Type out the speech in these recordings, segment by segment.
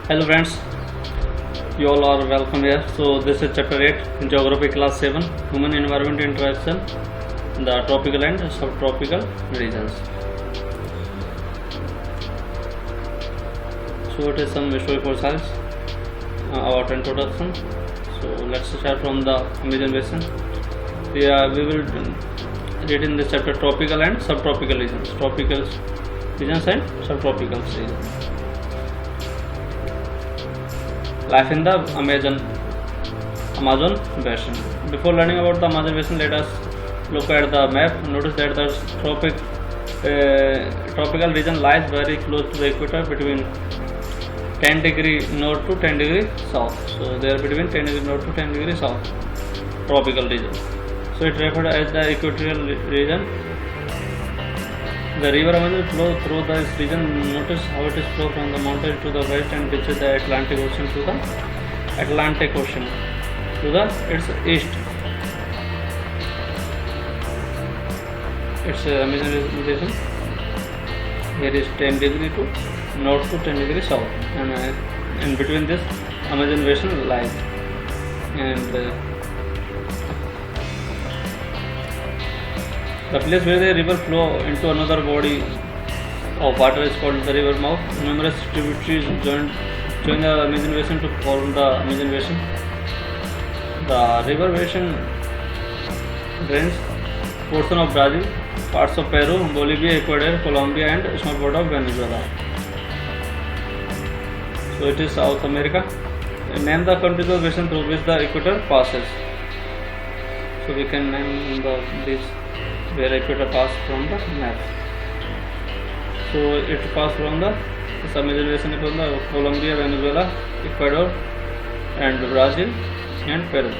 Hello friends, you all are welcome here. So this is chapter 8, Geography class 7, Human Environment Interaction, the tropical and subtropical regions. So it is some historical science about introduction. So let's start from the Amazon basin. We will read in this chapter tropical and subtropical regions, tropical regions and subtropical regions. Life in the Amazon basin. Before learning about the Amazon basin, let us look at the map. Notice that the tropical region lies very close to the equator, between 10 degree north to 10 degree south. So they are between 10 degree north to 10 degree south, tropical region. So it referred as the equatorial region. The river Amazon flows through this region. Notice how it is flow from the mountains to the west and reaches the Atlantic Ocean to the its east. Its Amazon basin here is 10 degree to north to 10 degree south, and in between this Amazon basin lies. And the place where the river flow into another body of water is called the river mouth. Numerous tributaries join the Amazon basin to form the Amazon basin. The river basin drains portion of Brazil, parts of Peru, Bolivia, Ecuador, Colombia, and a small part of Venezuela. So it is South America. Name the countries of basin through which the equator passes. So we can name these where equator pass from the map. So it pass from the Amazon basin from the Colombia, Venezuela, Ecuador, and Brazil and Peru.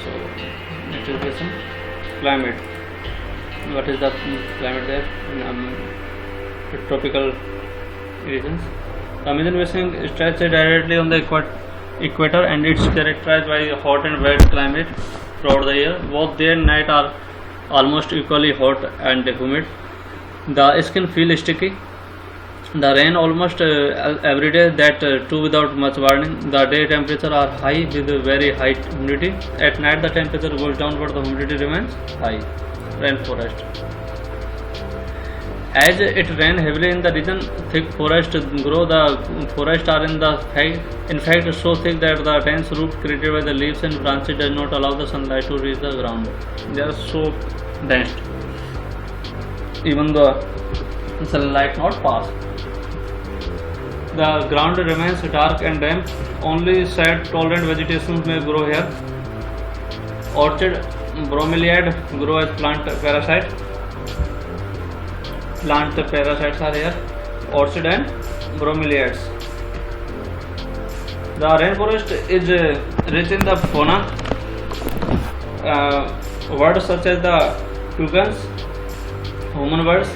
So it is basin. Climate. What is the climate there in tropical regions? The Amazon basin stretches directly on the equator, and it's characterized by a hot and wet climate throughout the year. Both day and night are almost equally hot and humid. The skin feels sticky. The rain almost every day, that too without much warning. The day temperature are high with very high humidity. At night the temperature goes down but the humidity remains high. Rainforest. As it rains heavily in the region, thick forests grow. The forests are in fact so thick that the dense root created by the leaves and branches does not allow the sunlight to reach the ground. They are so dense, even the sunlight not pass. The ground remains dark and damp. Only shade-tolerant vegetation may grow here. Orchid, bromeliad grow as plant parasite. Plant parasites are here, orchid and bromeliads. The rainforest is rich in the fauna. Birds such as the toucans, human birds,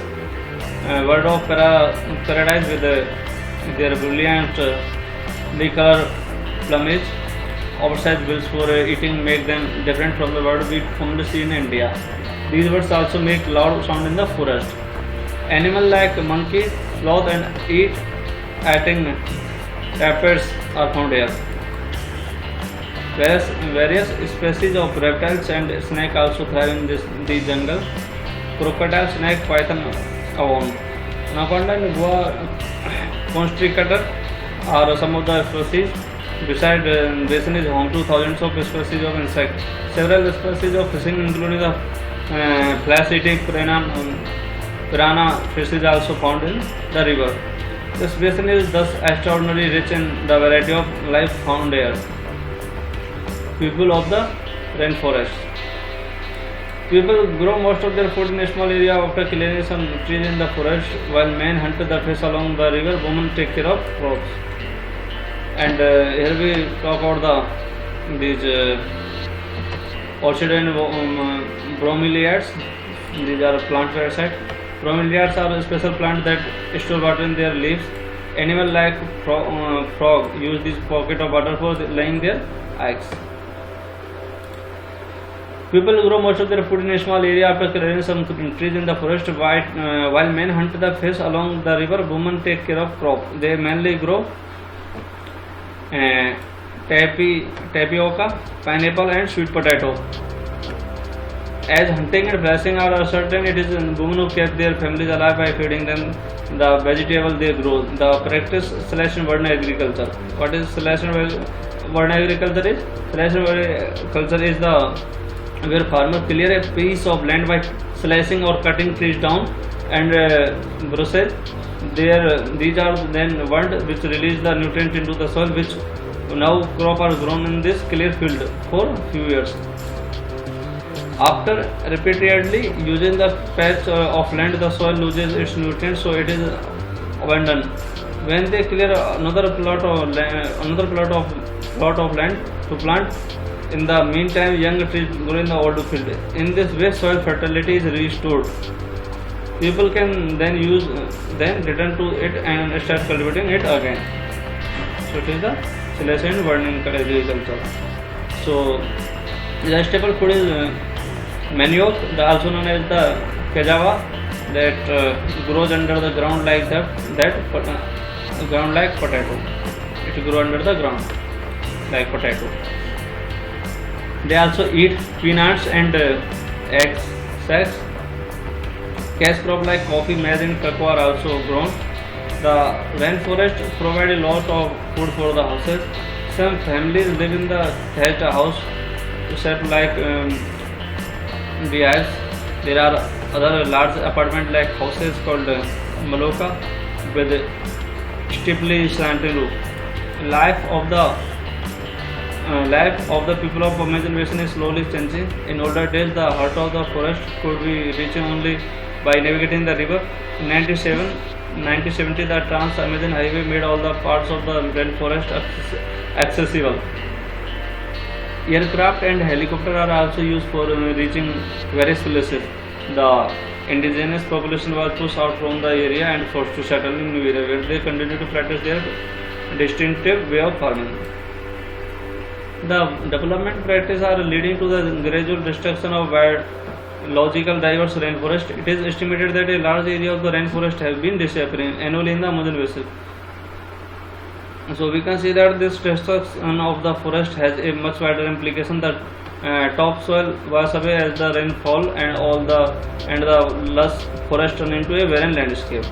bird of paradise with their brilliant bicolor plumage, oversized bills for eating make them different from the bird we commonly see in India. These birds also make loud sound in the forest. Animals like monkey, sloth, and eating tapirs are found here. Various species of reptiles and snake also thrive in the jungle. Crocodile, snake, python abound. Anaconda and boa constrictor are some of the species. Besides, basin is home to thousands of species of insects. Several species of fishing, including the flesh-eating piranha fish, is also found in the river. This basin is thus extraordinarily rich in the variety of life found here. People of the rainforest. People grow most of their food in a small area after clearing some trees in the forest, while men hunt the fish along the river. Women take care of crops. And here we talk about these orchid and bromeliads. These are plant parasites. Bromeliads are a special plant that store water in their leaves. Animals like frog use this pocket of water for laying their eggs. People grow most of their food in a small area after clearing some trees in the forest. While men hunt the fish along the river, women take care of crop. They mainly grow tapioca, pineapple, and sweet potato. As hunting and fishing are uncertain, it is women who keep their families alive by feeding them the vegetable they grow. The practice /modern agriculture. What is /modern agriculture is? /agriculture is the where farmers clear a piece of land by slicing or cutting trees down and brush. These are then burned, which release the nutrient into the soil, which now crop are grown in this clear field for few years. After repeatedly using the patch of land, the soil loses its nutrients, so it is abandoned. When they clear another plot of land to plant, in the meantime, young trees grow in the old field. In this way, soil fertility is restored. People can then return to it and start cultivating it again. So it is the celestial burning agriculture. So the staple food is manioc, also known as the cassava, that grows under the ground like ground like potato. It grows under the ground like potato. They also eat peanuts and eggs, sacs. Cash crop like coffee, maize, and cocoa are also grown. The rainforest provide a lot of food for the houses. Some families live in the thatched house shaped like beehives. There are other large apartment like houses called maloka with steeply slanted roof. Life of the people of Amazon basin is slowly changing. In older days, the heart of the forest could be reached only by navigating the river. In 1970, the Trans-Amazon Highway made all the parts of the rainforest accessible. Aircraft and helicopters are also used for reaching various places. The indigenous population was pushed out from the area and forced to settle in new area, where they continue to practice their distinctive way of farming. The development practices are leading to the gradual destruction of biological diverse rainforest. It is estimated that a large area of the rainforest has been disappearing annually in the Amazon basin. So we can see that this destruction of the forest has a much wider implication. The topsoil was away as the rainfall and the lush forest turned into a barren landscape.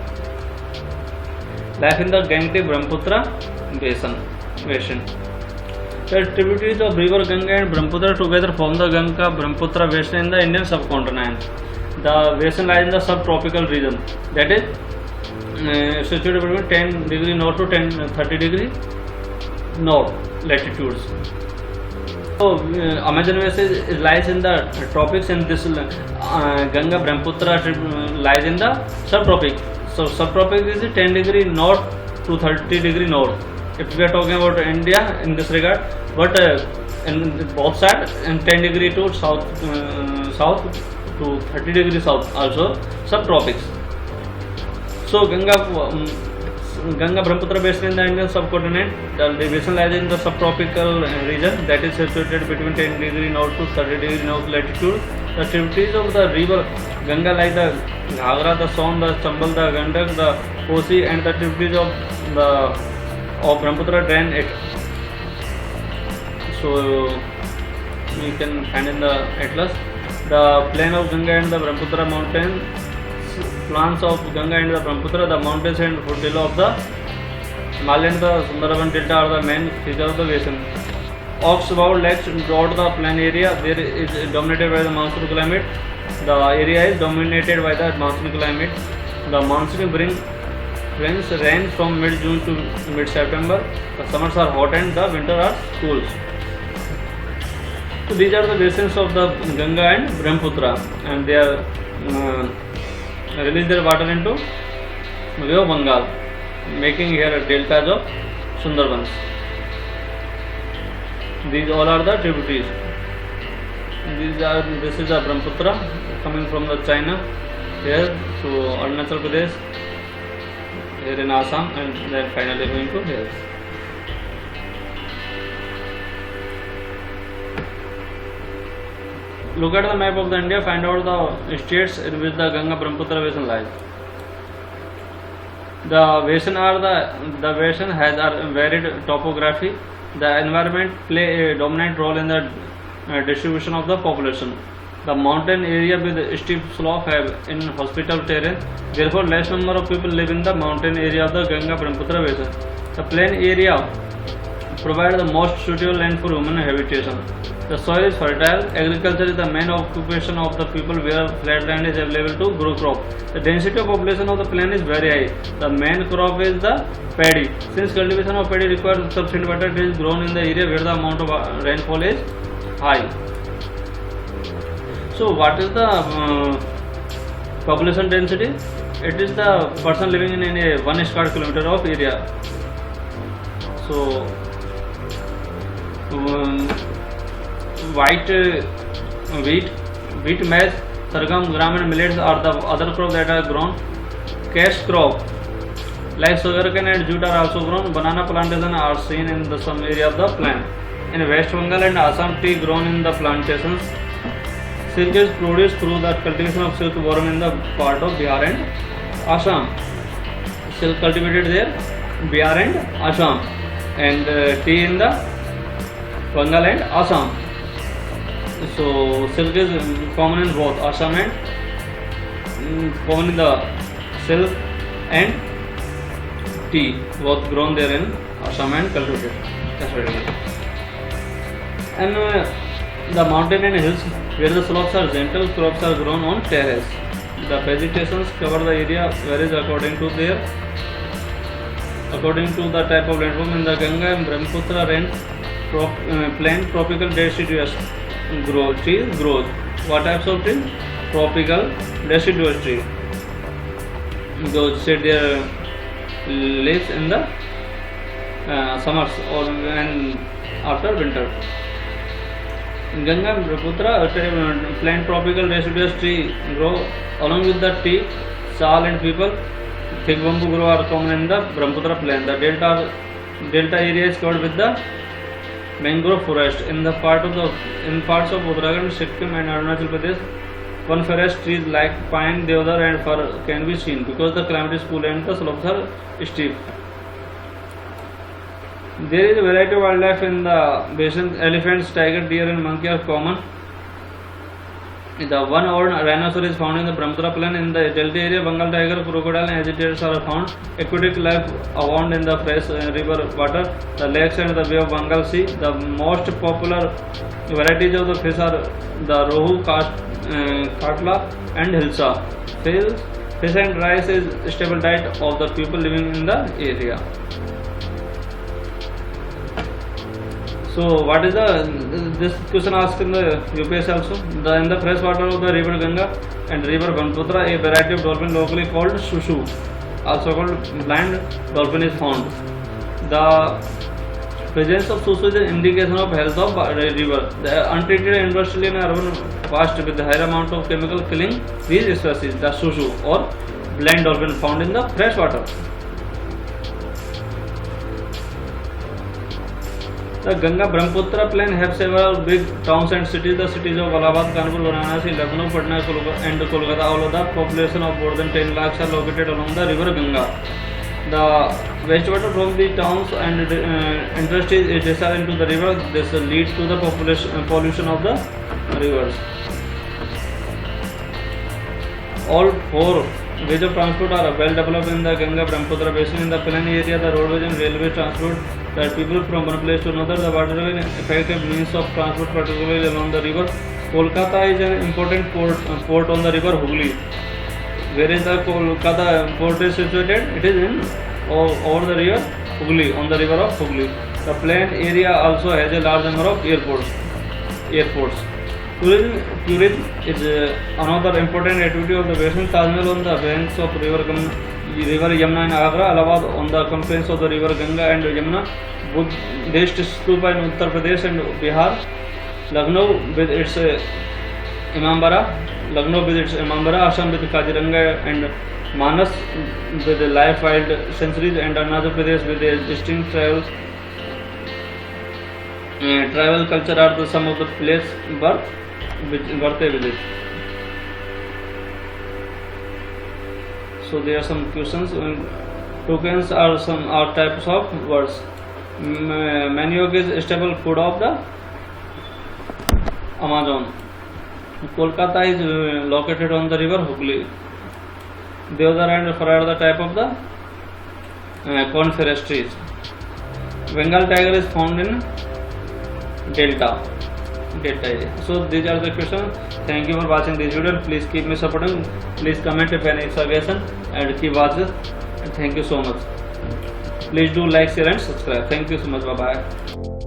Life in the Ganges-Brahmaputra basin. The tributaries of river Ganga and Brahmaputra together form the Ganga-Brahmaputra basin in the Indian subcontinent. The basin lies in the subtropical region, that is situated between 10 degree north to 30 degree north latitudes. So Amazon basin lies in the tropics, and this Ganga-Brahmaputra lies in the subtropic. So subtropic is 10 degree north to 30 degree north. If we are talking about India in this regard, but in both sides, and 10 degree to south to 30 degree south, also subtropics. So Ganga-Brahmaputra basin in the Indian subcontinent. The basin lies in the subtropical region, that is situated between 10 degree north to 30 degree north latitude. The tributaries of the river Ganga like the Ghagra, the Son, the Chambal, the Gandak, the Kosi, and the tributaries of Brahmaputra drain it. So we can find in the atlas the plain of Ganga and the Brahmaputra mountains, plants of Ganga and the Brahmaputra, the mountains and foothills of the Himalayan and the Sundarban Delta are the main features of the basin. Ox-bound lakes dot the plain area. There is dominated by the monsoon climate. The area is dominated by the monsoon climate. The monsoon brings rain from mid-June to mid-September. The summers are hot and the winter are cool. So these are the basins of the Ganga and Brahmaputra, and they are release their water into Bay of Bengal, making here deltas of Sundarbans. These all are the tributaries. This is the Brahmaputra coming from the China here to Arunachal Pradesh, here in Assam, and then finally going to here. look at the map of the India, find out the states in which the Ganga Brahmaputra basin lies. The basin has a varied topography. The environment play a dominant role in the distribution of the population. The mountain area with steep slope have inhospitable terrain. Therefore, less number of people live in the mountain area of the Ganga Brahmaputra basin. The plain area provides the most suitable land for human habitation. The soil is fertile. Agriculture is the main occupation of the people, where flat land is available to grow crop. The density of population of the plain is very high. The main crop is the paddy. Since cultivation of paddy requires sufficient water, it is grown in the area where the amount of rainfall is high. So, what is the population density? It is the person living in a 1 square kilometer of area. So, wheat, maize, sorghum, gram and millets are the other crops that are grown. Cash crop like sugarcane and jute are also grown. Banana plantations are seen in some area of the plain. In West Bengal and Assam, tea grown in the plantations. Silk is produced through the cultivation of silk worm in the part of Bihar and Assam. Silk cultivated there, Bihar and Assam, and tea in the Bengal and Assam. So silk is common in both Assam and common in the silk and tea, both grown there in Assam and cultivated. That's what it is. And the mountain and hills where the slopes are gentle, crops are grown on terrace. The vegetations cover the area varies according to the type of landform. In the Ganga and Brahmaputra range, plain tropical deciduous trees grows. What types of trees? Tropical deciduous tree. Those shed their leaves in the summers or when after winter. In Ganga and Brahmaputra, plain tropical deciduous tree grow along with the tea, sal and people. Thick bamboo grow are common in the Brahmaputra plain. The delta area is covered with the mangrove forest. In parts of Uttarakhand, Sikkim and Arunachal Pradesh, coniferous trees like pine, deodar and fir can be seen because the climate is cool and the slopes are steep. There is a variety of wildlife in the basin. Elephants, tiger, deer and monkey are common. The one-horned rhinoceros is found in the Brahmaputra plain. In the delta area, Bengal tiger, crocodile and agitators are found. Aquatic life abound in the fresh river water, the lakes and the Bay of Bengal Sea. The most popular varieties of the fish are the rohu, katla and hilsa. Fish and rice is staple diet of the people living in the area. So, what is this question asked in the UPSC also? In the fresh water of the river Ganga and river Brahmaputra, a variety of dolphin locally called shushu, also called blind dolphin, is found. The presence of shushu is an indication of health of river. The untreated industrial and urban waste with higher amount of chemical killing these species, the shushu or blind dolphin found in the fresh water. The Ganga Brahmaputra plain have several big towns and cities. The cities of Allahabad, Kanpur, Varanasi, Lucknow, Patna and Kolkata, all of the population of more than 10 lakhs are located along the river Ganga. The wastewater from the towns and industries is discharged into the river. This leads to the pollution of the rivers. All four ways of transport are well developed in the Ganga Brahmaputra basin. In the plain area, the roadways and railway transport that people from one place to another. The waterway is effective means of transport, particularly along the river. Kolkata is an important port on the river Hooghly. Where is the Kolkata port is situated? It is in over the river Hooghly, on the river of Hooghly. The plain area also has a large number of airports. Tourism is another important activity of the basin. Taj Mahal on the banks of river Yamuna in Agra, Allahabad on the confluence of the river Ganga and Yamuna, Buddhist stupa in Uttar Pradesh and Bihar, Lucknow with its Imambara, Assam with Kaziranga and Manas with the life wild sanctuaries, and Arunachal Pradesh with a distinct tribal culture are some of the place birth. birthday village. So there are some questions. Tokens are types of words. Manioc is staple food of the Amazon. Kolkata is located on the river Hooghly. Deodar and Far are the type of the coniferous trees. Bengal tiger is found in delta area. So these are the questions. Thank you for watching this video. Please keep me supporting. Please comment if any suggestion and keep watching. Thank you so much. Please do like, share and subscribe. Thank you so much. Bye bye.